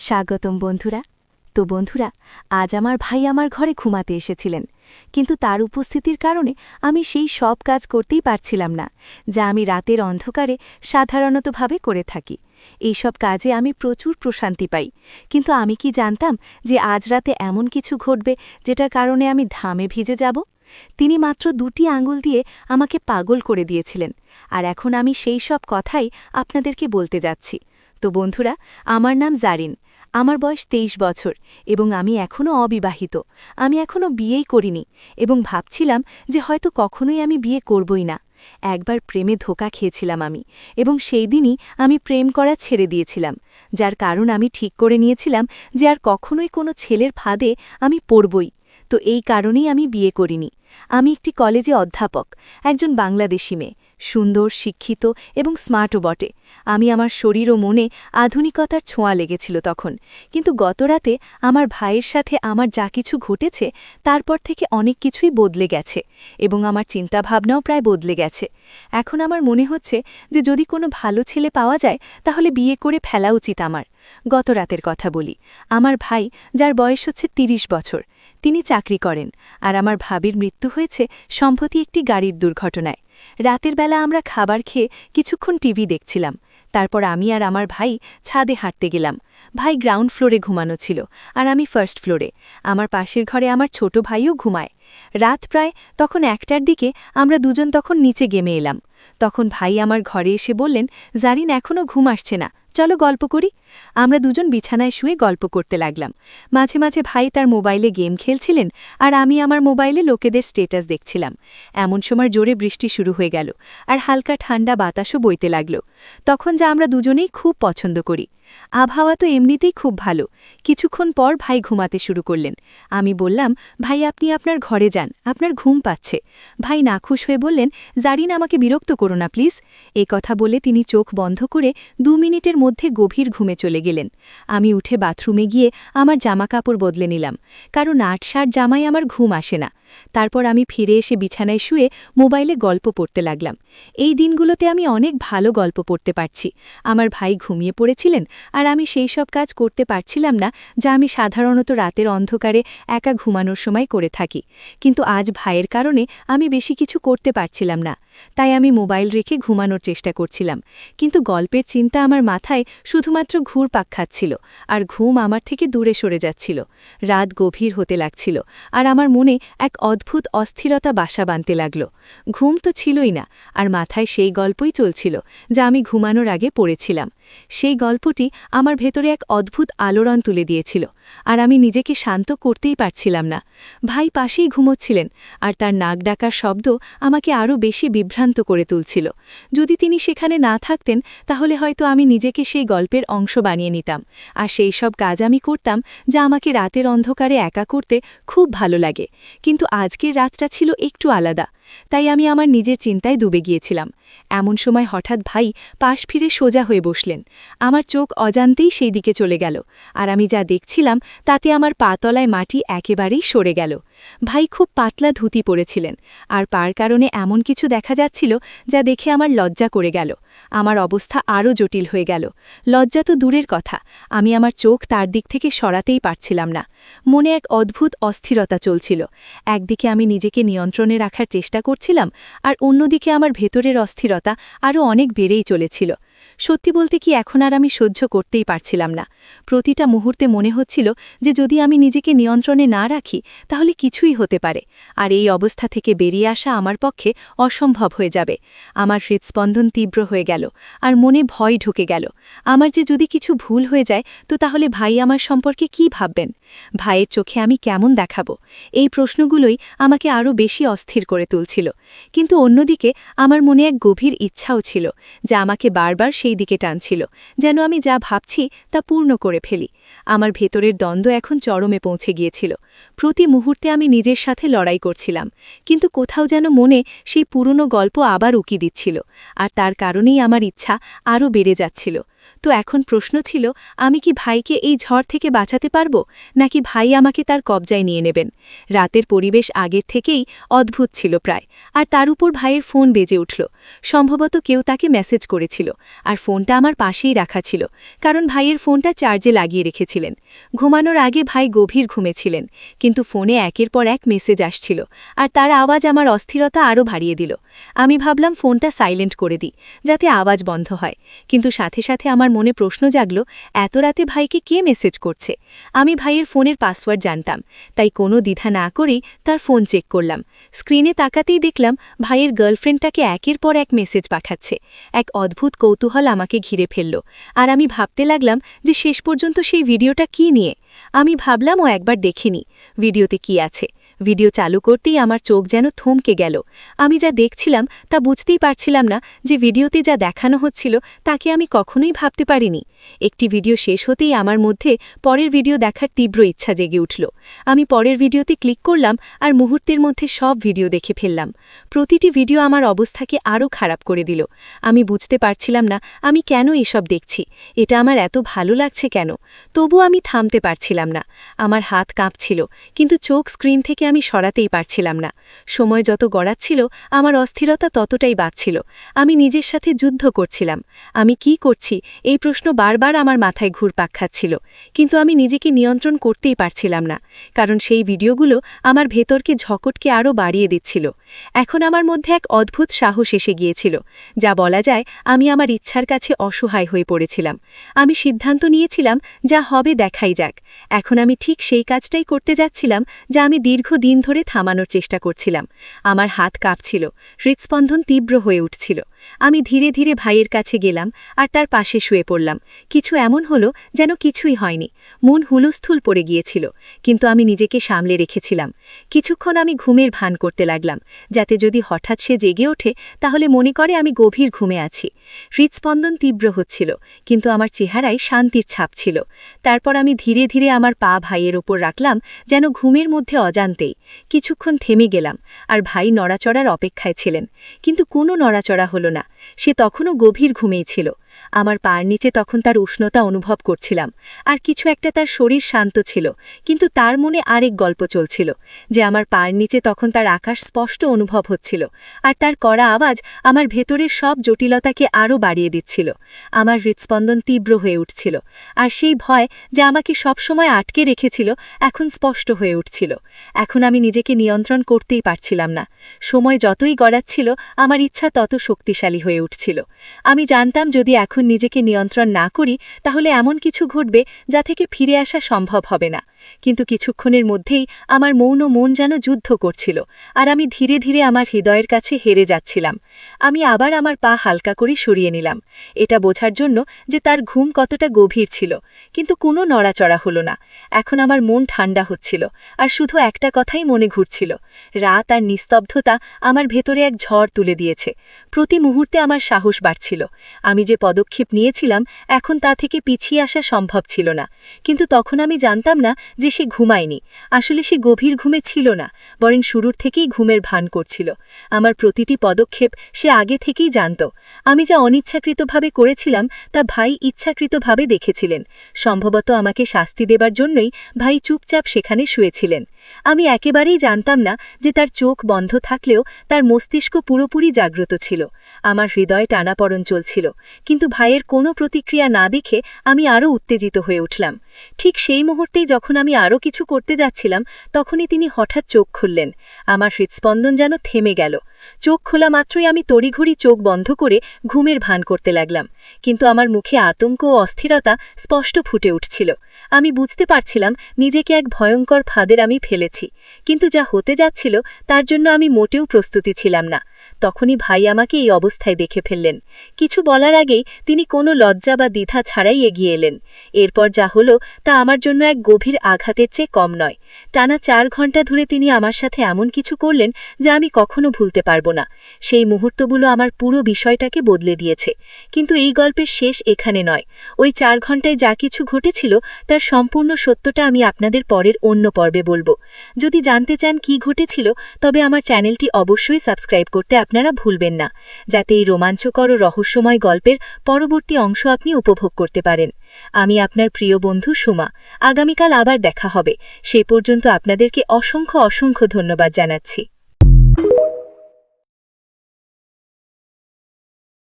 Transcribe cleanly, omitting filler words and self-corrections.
স্বাগতম বন্ধুরা। তো বন্ধুরা, আজ আমার ভাই আমার ঘরে ঘুমাতে এসেছিলেন, কিন্তু তার উপস্থিতির কারণে আমি সেই সব কাজ করতেই পারছিলাম না, যা আমি রাতের অন্ধকারে সাধারণতভাবে করে থাকি। এইসব কাজে আমি প্রচুর প্রশান্তি পাই, কিন্তু আমি কি জানতাম যে আজ রাতে এমন কিছু ঘটবে যেটার কারণে আমি ঘামে ভিজে যাব। তিনি মাত্র 2টি আঙুল দিয়ে আমাকে পাগল করে দিয়েছিলেন, আর এখন আমি সেই সব কথাই আপনাদেরকে বলতে যাচ্ছি। তো বন্ধুরা, আমার নাম জারিন, আমার বয়স 23 বছর এবং আমি এখনও অবিবাহিত। আমি এখনও বিয়েই করিনি এবং ভাবছিলাম যে হয়তো কখনোই আমি বিয়ে করবই না। একবার প্রেমে ধোঁকা খেয়েছিলাম আমি, এবং সেই দিনই আমি প্রেম করা ছেড়ে দিয়েছিলাম, যার কারণ আমি ঠিক করে নিয়েছিলাম যে আর কখনোই কোনো ছেলের ফাঁদে আমি পড়বই। তো এই কারণেই আমি বিয়ে করিনি। আমি একটি কলেজে অধ্যাপক, একজন বাংলাদেশি মেয়ে, সুন্দর, শিক্ষিত এবং স্মার্টও বটে। আমি আমার শরীর ও মনে আধুনিকতার ছোঁয়া লেগেছিল তখন, কিন্তু গতরাতে আমার ভাইয়ের সাথে আমার যা কিছু ঘটেছে তারপর থেকে অনেক কিছুই বদলে গেছে, এবং আমার চিন্তাভাবনাও প্রায় বদলে গেছে। এখন আমার মনে হচ্ছে যে যদি কোনো ভালো ছেলে পাওয়া যায় তাহলে বিয়ে করে ফেলা উচিত আমার। গতরাতের কথা বলি। আমার ভাই, যার বয়স হচ্ছে 30 বছর, তিনি চাকরি করেন, আর আমার ভাবির মৃত্যু হয়েছে সম্প্রতি একটি গাড়ির দুর্ঘটনায়। রাতের বেলা আমরা খাবার খেয়ে কিছুক্ষণ টিভি দেখছিলাম। তারপর আমি আর আমার ভাই ছাদে হাঁটতে গেলাম। ভাই গ্রাউন্ড ফ্লোরে ঘুমানো ছিল, আর আমি ফার্স্ট ফ্লোরে। আমার পাশের ঘরে আমার ছোট ভাইও ঘুমায়। রাত প্রায় তখন 1টার দিকে আমরা দুজন তখন নিচে গেমে এলাম। তখন ভাই আমার ঘরে এসে বললেন, জারিন এখনও ঘুম আসছে না, চলো গল্প করি। আমরা দুজন বিছানায় শুয়ে গল্প করতে লাগলাম। মাঝে মাঝে ভাই তার মোবাইলে গেম খেলছিলেন, আর আমি আমার মোবাইলে লোকেদের স্টেটাস দেখছিলাম। এমন সময় জোরে বৃষ্টি শুরু হয়ে গেল, আর হালকা ঠান্ডা বাতাসও বইতে লাগল। তখন যা আমরা দুজনেই খুব পছন্দ করি। আবহাওয়া তো এমনিতেই খুব ভালো। কিছুক্ষণ পর ভাই ঘুমাতে শুরু করলেন। আমি বললাম, ভাই আপনি আপনার ঘরে যান, আপনার ঘুম পাচ্ছে। ভাই নাখুশ হয়ে বললেন, জারিন আমাকে বিরক্ত করো না প্লিজ। এ কথা বলে তিনি চোখ বন্ধ করে 2 মিনিটের মধ্যে গভীর ঘুমে চলে গেলেন। আমি উঠে বাথরুমে গিয়ে আমার জামাকাপড় বদলে নিলাম, কারণ 8-7 জামায় আমার ঘুম আসে না। তারপর আমি ফিরে এসে বিছানায় শুয়ে মোবাইলে গল্প পড়তে লাগলাম। এই দিনগুলোতে আমি অনেক ভালো গল্প পড়তে পারছি। আমার ভাই ঘুমিয়ে পড়েছিলেন, আর আমি সেই সব কাজ করতে পারছিলাম না যা আমি সাধারণত রাতের অন্ধকারে একা ঘুমানোর সময় করে থাকি। কিন্তু আজ ভাইয়ের কারণে আমি বেশি কিছু করতে পারছিলাম না, তাই আমি মোবাইল রেখে ঘুমানোর চেষ্টা করছিলাম। কিন্তু গল্পের চিন্তা আমার মাথায় শুধুমাত্র ঘুরপাক খাচ্ছিল, আর ঘুম আমার থেকে দূরে সরে যাচ্ছিল। রাত গভীর হতে লাগছিল, আর আমার মনে এক অদ্ভুত অস্থিরতা বাসা বাঁধতে লাগল। ঘুম তো ছিলই না, আর মাথায় সেই গল্পই চলছিল যা আমি ঘুমানোর আগে পড়েছিলাম। সেই গল্পটি আমার ভেতরে এক অদ্ভুত আলোড়ন তুলে দিয়েছিল, আর আমি নিজেকে শান্ত করতেই পারছিলাম না। ভাই পাশেই ঘুমোচ্ছিলেন, আর তার নাক ডাকার শব্দ আমাকে আরও বেশি বিভ্রান্ত করে তুলছিল। যদি তিনি সেখানে না থাকতেন তাহলে হয়তো আমি নিজেকে সেই গল্পের অংশ বানিয়ে নিতাম, আর সেই সব কাজ আমি করতাম যা আমাকে রাতের অন্ধকারে একা করতে খুব ভালো লাগে। কিন্তু আজকের রাতটা ছিল একটু আলাদা, তাই আমি আমার নিজের চিন্তায় ডুবে গিয়েছিলাম। এমন সময় হঠাৎ ভাই পাশ ফিরে সোজা হয়ে বসলেন। আমার চোখ অজান্তেই সেই দিকে চলে গেল, আর আমি যা দেখছিলাম তাতে আমার পাতলায় মাটি একেবারেই সরে গেল। ভাই খুব পাতলা ধুতি পরেছিলেন, আর পার কারণে এমন কিছু দেখা যাচ্ছিল যা দেখে আমার লজ্জা করে গেল। আমার অবস্থা আরও জটিল হয়ে গেল। লজ্জা তো দূরের কথা, আমি আমার চোখ তার দিক থেকে সরাতেই পারছিলাম না। মনে এক অদ্ভুত অস্থিরতা চলছিল। একদিকে আমি নিজেকে নিয়ন্ত্রণে রাখার চেষ্টা করছিলাম, আর অন্যদিকে আমার ভেতরের অস্থিরতা আরও অনেক বেড়েই চলেছিল। সত্যি বলতে কি, এখন আর আমি সহ্য করতেই পারছিলাম না। প্রতিটা মুহূর্তে মনে হচ্ছিল যে যদি আমি নিজেকে নিয়ন্ত্রণে না রাখি তাহলে কিছুই হতে পারে, আর এই অবস্থা থেকে বেরিয়ে আসা আমার পক্ষে অসম্ভব হয়ে যাবে। আমার হৃদস্পন্দন তীব্র হয়ে গেল, আর মনে ভয় ঢুকে গেল। আমার যে যদি কিছু ভুল হয়ে যায় তো তাহলে ভাই আমার সম্পর্কে কি ভাববেন? ভাইয়ের চোখে আমি কেমন দেখাবো? এই প্রশ্নগুলোই আমাকে আরও বেশি অস্থির করে তুলছিল। কিন্তু অন্যদিকে আমার মনে এক গভীর ইচ্ছাও ছিল যা আমাকে বারবার সেই দিকে টানছিল, যেন আমি যা ভাবছি তা পূর্ণ করে ফেলি। আমার ভেতরের দ্বন্দ্ব এখন চরমে পৌঁছে গিয়েছিল। প্রতি মুহূর্তে আমি নিজের সাথে লড়াই করছিলাম, কিন্তু কোথাও যেন মনে সেই পুরনো গল্প আবার উকি দিচ্ছিল, আর তার কারণেই আমার ইচ্ছা আরও বেড়ে যাচ্ছিল। তো এখন প্রশ্ন ছিল, আমি কি ভাইকে এই ঝড় থেকে বাঁচাতে পারব, নাকি ভাই আমাকে তার কবজায় নিয়ে নেবেন? রাতের পরিবেশ আগের থেকেই অদ্ভুত ছিল প্রায়, আর তার উপর ভাইয়ের ফোন বেজে উঠল। সম্ভবত কেউ তাকে মেসেজ করেছিল, আর ফোনটা আমার পাশেই রাখা ছিল, কারণ ভাইয়ের ফোনটা চার্জে লাগিয়ে রেখেছিলেন। ঘুমানোর আগে ভাই গভীর ঘুমেছিলেন, কিন্তু ফোনে একের পর এক মেসেজ আসছিল, আর তার আওয়াজ আমার অস্থিরতা আরও বাড়িয়ে দিল। আমি ভাবলাম ফোনটা সাইলেন্ট করে দিই, যাতে আওয়াজ বন্ধ হয়, কিন্তু সাথে সাথে আমার মনে প্রশ্ন জাগল, এত রাতে ভাইকে কে মেসেজ করছে? আমি ভাইয়ের ফোনের পাসওয়ার্ড জানতাম, তাই কোনো দ্বিধা না করেই তার ফোন চেক করলাম। স্ক্রিনে তাকাতেই দেখলাম ভাইয়ের গার্লফ্রেন্ডটাকে একের পর এক মেসেজ পাঠাচ্ছে। এক অদ্ভুত কৌতূহল আমাকে ঘিরে ফেলল, আর আমি ভাবতে লাগলাম যে শেষ পর্যন্ত সেই ভিডিওটা কি নিয়ে। আমি ভাবলাম ও একবার দেখিনি ভিডিওতে কি আছে। ভিডিও চালু করতেই আমার চোখ যেন থমকে গেল। আমি যা দেখছিলাম তা বুঝতেই পারছিলাম না যে ভিডিওতে যা দেখানো হচ্ছিল তাকে আমি কখনোই ভাবতে পারিনি। একটি ভিডিও শেষ হতেই আমার মধ্যে পরের ভিডিও দেখার তীব্র ইচ্ছা জেগে উঠল। আমি পরের ভিডিওতে ক্লিক করলাম, আর মুহূর্তের মধ্যে সব ভিডিও দেখে ফেললাম। প্রতিটি ভিডিও আমার অবস্থাকে আরও খারাপ করে দিল। আমি বুঝতে পারছিলাম না আমি কেন এসব দেখছি, এটা আমার এত ভালো লাগছে কেন। তবু আমি থামতে পারছিলাম না। আমার হাত কাঁপছিল, কিন্তু চোখ স্ক্রিন থেকে আমি সরাতেই পারছিলাম না। সময় যত গড়াচ্ছিল আমার অস্থিরতা ততটাই বাড়ছিল। আমি নিজের সাথে যুদ্ধ করছিলাম। আমি কি করছি এই প্রশ্ন বারবার আমার মাথায় ঘুরপাক খাচ্ছিল, কিন্তু আমি নিজেকে নিয়ন্ত্রণ করতেই পারছিলাম না, কারণ সেই ভিডিওগুলো আমার ভেতরকে ঝকটকে আরও বাড়িয়ে দিচ্ছিল। এখন আমার মধ্যে এক অদ্ভুত সাহস এসে গিয়েছিল, যা বলা যায় আমি আমার ইচ্ছার কাছে অসহায় হয়ে পড়েছিলাম। আমি সিদ্ধান্ত নিয়েছিলাম যা হবে দেখাই যাক। এখন আমি ঠিক সেই কাজটাই করতে যাচ্ছিলাম যা আমি দীর্ঘদিন ধরে থামানোর চেষ্টা করছিলাম। আমার হাত কাঁপছিল, হৃৎস্পন্দন তীব্র হয়ে উঠছিল। আমি ধীরে ধীরে ভাইয়ের কাছে গেলাম, আর তার পাশে শুয়ে পড়লাম। কিছু এমন হলো যেন কিছুই হয়নি। মন হুলস্থুল পড়ে গিয়েছিল, কিন্তু আমি নিজেকে সামলে রেখেছিলাম। কিছুক্ষণ আমি ঘুমের ভান করতে লাগলাম, যাতে যদি হঠাৎ সে জেগে ওঠে তাহলে মনে করে আমি গভীর ঘুমে আছি। হৃৎস্পন্দন তীব্র হচ্ছিল, কিন্তু আমার চেহারায় শান্তির ছাপ ছিল। তারপর আমি ধীরে ধীরে আমার পা ভাইয়ের ওপর রাখলাম, যেন ঘুমের মধ্যে অজান্তেই। কিছুক্ষণ থেমে গেলাম, আর ভাই নড়াচড়ার অপেক্ষায় ছিলেন, কিন্তু কোনো নড়াচড়া হলো না। সে তখনও গভীর ঘুমেই ছিল। আমার পায়ের নিচে তখন তার উষ্ণতা অনুভব করছিলাম, আর কিছু একটা তার শরীর শান্ত ছিল, কিন্তু তার মনে আরেক গল্প চলছিল, যে আমার পায়ের নিচে তখন তার আকাশ স্পষ্ট অনুভব হচ্ছিল, আর তার কড়া আওয়াজ আমার ভেতরের সব জটিলতাকে আরও বাড়িয়ে দিচ্ছিল। আমার হৃৎস্পন্দন তীব্র হয়ে উঠছিল, আর সেই ভয় যা আমাকে সবসময় আটকে রেখেছিল এখন স্পষ্ট হয়ে উঠছিল। এখন আমি নিজেকে নিয়ন্ত্রণ করতেই পারছিলাম না। সময় যতই গড়াচ্ছিল আমার ইচ্ছা তত শক্তিশালী হয়ে উঠছিল। আমি জানতাম যদি এখন নিজেকে নিয়ন্ত্রণ না করি তাহলে এমন কিছু ঘটবে যা থেকে ফিরে আসা সম্ভব হবে না। কিন্তু কিছুক্ষণের মধ্যেই আমার মৌন মন যেন যুদ্ধ করছিল, আর আমি ধীরে ধীরে আমার হৃদয়ের কাছে হেরে যাচ্ছিলাম। আমি আবার আমার পা হালকা করে সরিয়ে নিলাম, এটা বোঝার জন্য যে তার ঘুম কতটা গভীর ছিল, কিন্তু কোনো নড়াচড়া হলো না। এখন আমার মন ঠান্ডা হচ্ছিল, আর শুধু একটা কথাই মনে ঘুরছিল। রাত আর নিস্তব্ধতা আমার ভেতরে এক ঝড় তুলে দিয়েছে। প্রতি মুহূর্তে আমার সাহস বাড়ছিল। আমি যে পদক্ষেপ নিয়েছিলাম এখন তা থেকে পিছিয়ে আসা সম্ভব ছিল না। কিন্তু তখন আমি জানতাম না যে সে ঘুমায়নি। আসলে সে গভীর ঘুমে ছিল না, বরং শুরুর থেকেই ঘুমের ভান করছিল। আমার প্রতিটি পদক্ষেপ সে আগে থেকেই জানত। আমি যা অনিচ্ছাকৃতভাবে করেছিলাম তা ভাই ইচ্ছাকৃতভাবে দেখেছিলেন। সম্ভবত আমাকে শাস্তি দেবার জন্যই ভাই চুপচাপ সেখানে শুয়েছিলেন। আমি একেবারেই জানতাম না যে তার চোখ বন্ধ থাকলেও তার মস্তিষ্ক পুরোপুরি জাগ্রত ছিল। আমার হৃদয়ে টানাপড়ন চলছিল, কিন্তু ভাইয়ের কোনো প্রতিক্রিয়া না দেখে আমি আরও উত্তেজিত হয়ে উঠলাম। ঠিক সেই মুহূর্তেই যখন আমি আরও কিছু করতে যাচ্ছিলাম তখনই তিনি হঠাৎ চোখ খুললেন। আমার হৃৎস্পন্দন যেন থেমে গেল। চোখ খোলা মাত্রই আমি তড়িঘড়ি চোখ বন্ধ করে ঘুমের ভান করতে লাগলাম, কিন্তু আমার মুখে আতঙ্ক ও অস্থিরতা স্পষ্ট ফুটে উঠছিল। আমি বুঝতে পারছিলাম নিজেকে এক ভয়ঙ্কর ফাঁদের আমি ফেলেছি, কিন্তু যা হতে যাচ্ছিল তার জন্য আমি মোটেও প্রস্তুতি ছিলাম না। তখনই ভাই আমাকে এই অবস্থায় দেখে ফেললেন। কিছু বলার আগেই তিনি কোনো লজ্জা বা দ্বিধা ছাড়াই এগিয়ে এলেন। এরপর যা হলো তা আমার জন্য এক গভীর আঘাতের চেয়ে কম নয়। টানা 4 ঘণ্টা ধরে তিনি আমার সাথে এমন কিছু করলেন যা আমি কখনো ভুলতে পারবো না। সেই মুহূর্তগুলো আমার পুরো বিষয়টাকে বদলে দিয়েছে। কিন্তু এই গল্পের শেষ এখানে নয়। ওই 4 ঘণ্টায় যা কিছু ঘটেছিল তার সম্পূর্ণ সত্যটা আমি আপনাদের পরের অন্য পর্বে বলবো। যদি জানতে চান কি ঘটেছিল তবে আমার চ্যানেলটি অবশ্যই সাবস্ক্রাইব করতে আপনারা ভুলবেন না, যাতে এই রোমাঞ্চকর ও রহস্যময় গল্পের পরবর্তী অংশ আপনি উপভোগ করতে পারেন। আমি আপনার প্রিয় বন্ধু সুমা। আগামীকাল আবার দেখা হবে। সে পর্যন্ত আপনাদেরকে অসংখ্য অসংখ্য ধন্যবাদ জানাচ্ছি।